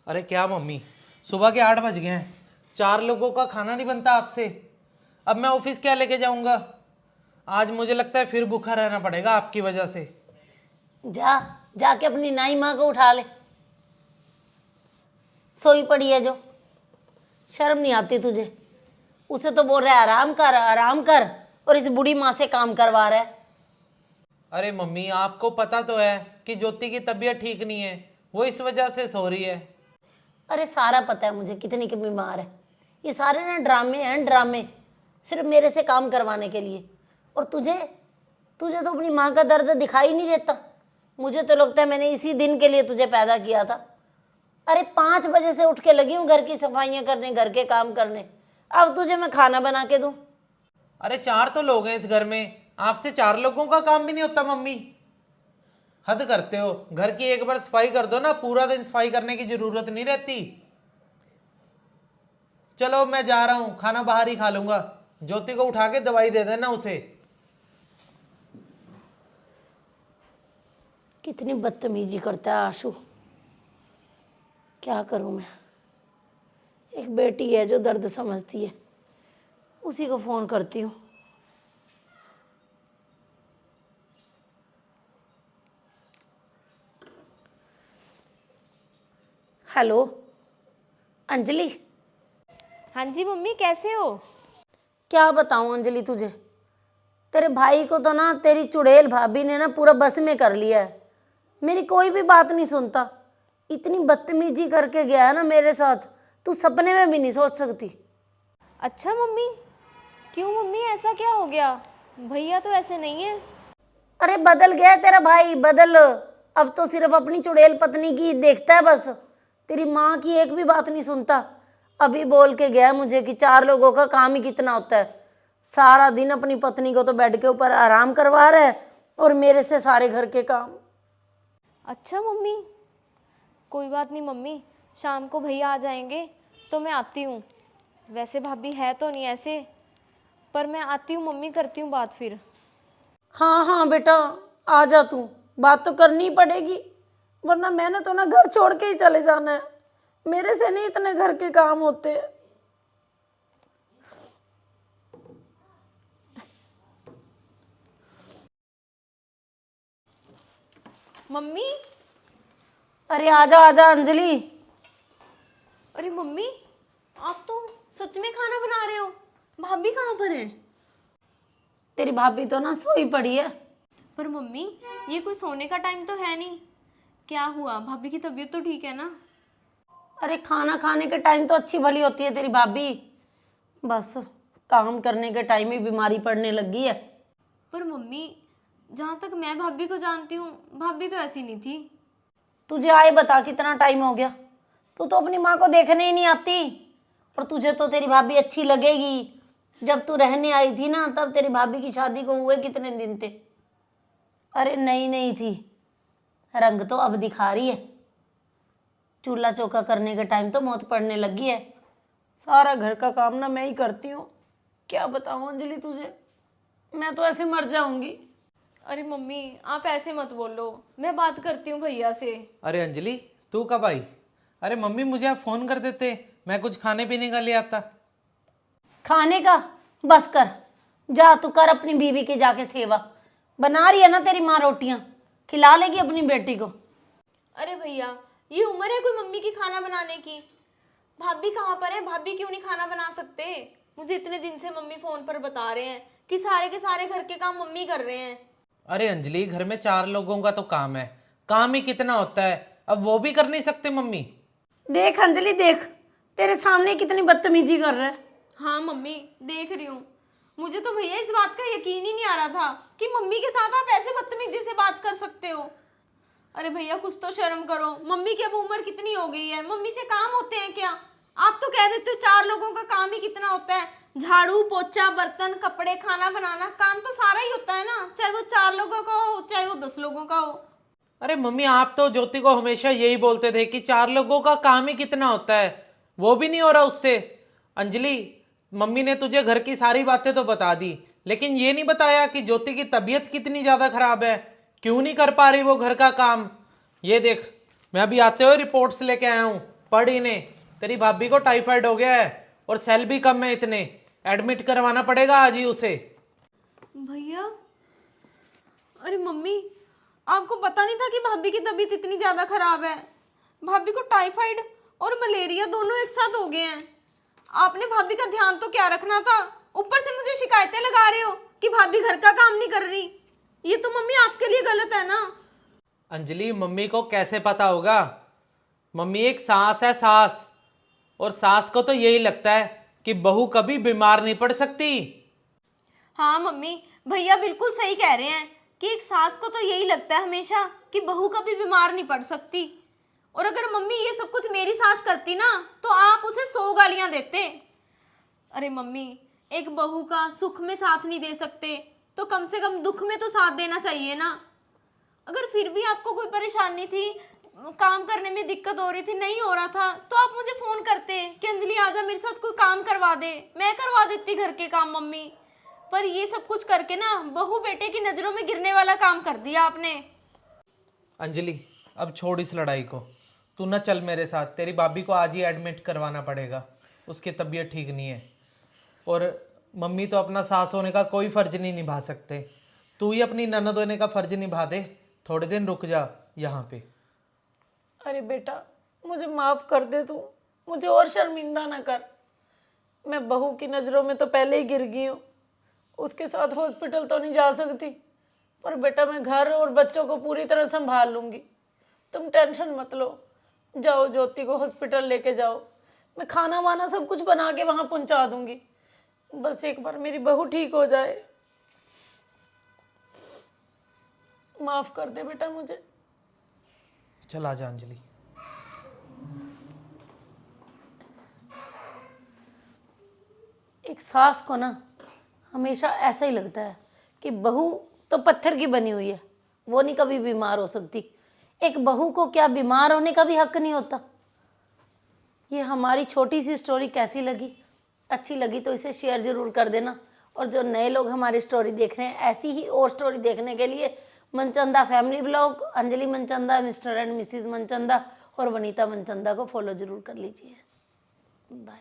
अरे क्या मम्मी, सुबह के 8 बज गए हैं, 4 लोगों का खाना नहीं बनता आपसे। अब मैं ऑफिस क्या लेके जाऊंगा? आज मुझे लगता है फिर भूखा रहना पड़ेगा आपकी वजह से। जा जाके अपनी नाई माँ को उठा ले, सोई पड़ी है जो। शर्म नहीं आती तुझे? उसे तो बोल रहा है आराम कर आराम कर, और इस बूढ़ी माँ से काम करवा रहा है। अरे मम्मी, आपको पता तो है कि ज्योति की तबीयत ठीक नहीं है, वो इस वजह से सो रही है। अरे सारा पता है मुझे कितनी की बीमार है। ये सारे ना ड्रामे हैं, ड्रामे, सिर्फ मेरे से काम करवाने के लिए। और तुझे तुझे तो अपनी माँ का दर्द दिखाई नहीं देता। मुझे तो लगता है मैंने इसी दिन के लिए तुझे पैदा किया था। अरे 5 बजे से उठ के लगी हूँ घर की सफाइयाँ करने, घर के काम करने। अब तुझे मैं खाना बना के दूँ? अरे 4 तो लोग हैं इस घर में, आपसे 4 लोगों का काम भी नहीं होता मम्मी। हद करते हो। घर की एक बार सफाई कर दो ना, पूरा दिन सफाई करने की जरूरत नहीं रहती। चलो मैं जा रहा हूँ, खाना बाहर ही खा लूंगा। ज्योति को उठा के दवाई दे देना उसे। कितनी बदतमीजी करता है आशु। क्या करूँ मैं? एक बेटी है जो दर्द समझती है, उसी को फ़ोन करती हूँ। हेलो अंजलि। हाँ जी मम्मी, कैसे हो? क्या बताऊँ अंजलि तुझे, तेरे भाई को तो ना तेरी चुड़ैल भाभी ने ना पूरा बस में कर लिया है। मेरी कोई भी बात नहीं सुनता। इतनी बदतमीजी करके गया है ना मेरे साथ, तू सपने में भी नहीं सोच सकती। अच्छा मम्मी, क्यों मम्मी, ऐसा क्या हो गया? भैया तो ऐसे नहीं है। अरे बदल गया है तेरा भाई, बदल। अब तो सिर्फ अपनी चुड़ैल पत्नी की देखता है बस, तेरी माँ की एक भी बात नहीं सुनता। अभी बोल के गया मुझे कि 4 लोगों का काम ही कितना होता है। सारा दिन अपनी पत्नी को तो बेड के ऊपर आराम करवा रहा है, और मेरे से सारे घर के काम। अच्छा मम्मी, कोई बात नहीं मम्मी, शाम को भैया आ जाएंगे तो मैं आती हूँ। वैसे भाभी है तो नहीं ऐसे, पर मैं आती हूँ मम्मी, करती हूँ बात फिर। हाँ हाँ बेटा, आ जा तू, बात तो करनी ही पड़ेगी, वरना मैंने तो ना घर छोड़ के ही चले जाना है। मेरे से नहीं इतने घर के काम होते। मम्मी। अरे आजा आजा अंजलि। अरे मम्मी, आप तो सच में खाना बना रहे हो। भाभी कहाँ पर है? तेरी भाभी तो ना सोई पड़ी है। पर मम्मी, ये कोई सोने का टाइम तो है नहीं। क्या हुआ? भाभी की तबीयत तो ठीक है ना? अरे खाना खाने के टाइम तो अच्छी भली होती है तेरी भाभी, बस काम करने के टाइम ही बीमारी पड़ने लगी है। पर मम्मी, जहाँ तक मैं भाभी को जानती हूँ, भाभी तो ऐसी नहीं थी। तुझे आए बता कितना टाइम हो गया? तू तो अपनी माँ को देखने ही नहीं आती। और तुझे तो तेरी भाभी अच्छी लगेगी। जब तू रहने आई थी ना, तब तेरी भाभी की शादी को हुए कितने दिन थे? अरे नई नई थी, रंग तो अब दिखा रही है। चूल्हा चौका करने के टाइम तो मौत पड़ने लगी है। सारा घर का काम ना मैं ही करती हूँ। क्या बताऊँ अंजलि तुझे, मैं तो ऐसे मर जाऊंगी। अरे मम्मी, आप ऐसे मत बोलो, मैं बात करती हूँ भैया से। अरे अंजलि, तू कब आई? अरे मम्मी, मुझे आप फोन कर देते, मैं कुछ खाने पीने का ले आता। खाने का बस कर, जा तू कर अपनी बीवी की जाके सेवा। बना रही है ना तेरी माँ रोटियां, खिला लेगी अपनी बेटी को। अरे भैया, ये उम्र है कोई मम्मी की खाना बनाने की? भाभी कहाँ पर है? भाभी क्यों नहीं खाना बना सकते? मुझे इतने दिन से मम्मी फोन पर बता रहे हैं कि सारे के सारे घर के काम मम्मी कर रहे हैं। अरे अंजलि, घर में 4 लोगों का तो काम है, काम ही कितना होता है, अब वो भी कर नहीं सकते मम्मी? देख अंजलि देख, तेरे सामने कितनी बदतमीजी कर रहा है। हाँ मम्मी, देख रही हूँ। मुझे तो भैया इस बात का यकीन ही नहीं आ रहा था कि मम्मी के साथ आप ऐसे बदतमीजी से बात कर सकते हो। अरे भैया, कुछ तो शर्म करो। मम्मी की अब उम्र कितनी हो गई है? मम्मी से काम होते हैं क्या? आप तो कह देते हो 4 लोगों का काम ही कितना होता है। झाड़ू पोछा, बर्तन, कपड़े, खाना बनाना, काम तो सारा ही होता है ना, चाहे वो 4 लोगों का हो चाहे वो 10 लोगों का हो। अरे मम्मी, आप तो ज्योति को हमेशा यही बोलते थे कि 4 लोगों का काम ही कितना होता है, वो भी नहीं हो रहा उससे। अंजलि, मम्मी ने तुझे घर की सारी बातें तो बता दी, लेकिन ये नहीं बताया कि ज्योति की तबीयत कितनी ज्यादा खराब है, क्यों नहीं कर पा रही वो घर का काम। ये देख, मैं अभी आते हुए रिपोर्ट्स लेके आया हूँ, पढ़ इन्हें। तेरी भाभी को टाइफाइड हो गया है और सेल भी कम है इतने, एडमिट करवाना पड़ेगा आज ही उसे। भैया, अरे मम्मी, आपको पता नहीं था कि भाभी की तबीयत इतनी ज्यादा खराब है? भाभी को टाइफाइड और मलेरिया दोनों एक साथ हो गए हैं। आपने भाभी का ध्यान तो क्या रखना था, ऊपर से मुझे शिकायतें लगा रहे हो कि भाभी घर का काम नहीं कर रही। ये तो मम्मी आपके लिए गलत है ना। अंजलि, मम्मी को कैसे पता होगा? मम्मी एक सास है, सास, और सास को तो यही लगता है कि बहू कभी बीमार नहीं पड़ सकती। हाँ मम्मी, भैया बिल्कुल सही कह रहे हैं कि एक सास को तो यही लगता है हमेशा कि बहू कभी बीमार नहीं पड़ सकती। और अगर मम्मी ये सब कुछ मेरी सास करती ना तो आप उसे 100 गालियां देते। अरे मम्मी, एक बहू का सुख में साथ नहीं दे सकते तो कम से कम दुख में तो साथ देना चाहिए ना। अगर फिर भी आपको कोई परेशानी थी, काम करने में दिक्कत हो रही थी, नहीं हो रहा था, तो आप मुझे फोन करते कि अंजलि आजा मेरे साथ कोई काम करवा दे, मैं करवा देती घर के काम मम्मी। पर ये सब कुछ करके ना बहू बेटे की नजरों में गिरने वाला काम कर दिया आपने। अंजलि, अब छोड़ इस लड़ाई को, तू ना चल मेरे साथ। तेरी भाभी को आज ही एडमिट करवाना पड़ेगा, उसकी तबीयत ठीक नहीं है। और मम्मी तो अपना सास होने का कोई फर्ज नहीं निभा सकते, तू ही अपनी ननद होने का फर्ज निभा दे। थोड़े दिन रुक जा यहाँ पे। अरे बेटा, मुझे माफ़ कर दे तू, मुझे और शर्मिंदा ना कर। मैं बहू की नज़रों में तो पहले ही गिर गई हूँ, उसके साथ हॉस्पिटल तो नहीं जा सकती, पर बेटा मैं घर और बच्चों को पूरी तरह संभाल लूँगी। तुम टेंशन मत लो। जाओ, ज्योति को हॉस्पिटल लेके जाओ, मैं खाना वाना सब कुछ बना के वहाँ पहुँचा दूँगी। बस एक बार मेरी बहू ठीक हो जाए। माफ़ कर दे बेटा मुझे। चल आ जा अंजलि। एक सास को ना हमेशा ऐसा ही लगता है कि बहू तो पत्थर की बनी हुई है, वो नहीं कभी बीमार हो सकती। एक बहू को क्या बीमार होने का भी हक नहीं होता। ये हमारी छोटी सी स्टोरी कैसी लगी? अच्छी लगी तो इसे शेयर ज़रूर कर देना। और जो नए लोग हमारी स्टोरी देख रहे हैं, ऐसी ही और स्टोरी देखने के लिए Manchanda family blog, Anjali Manchanda, mister and Mrs Manchanda और वनीता मनचंदा को फॉलो ज़रूर कर लीजिए। बाय।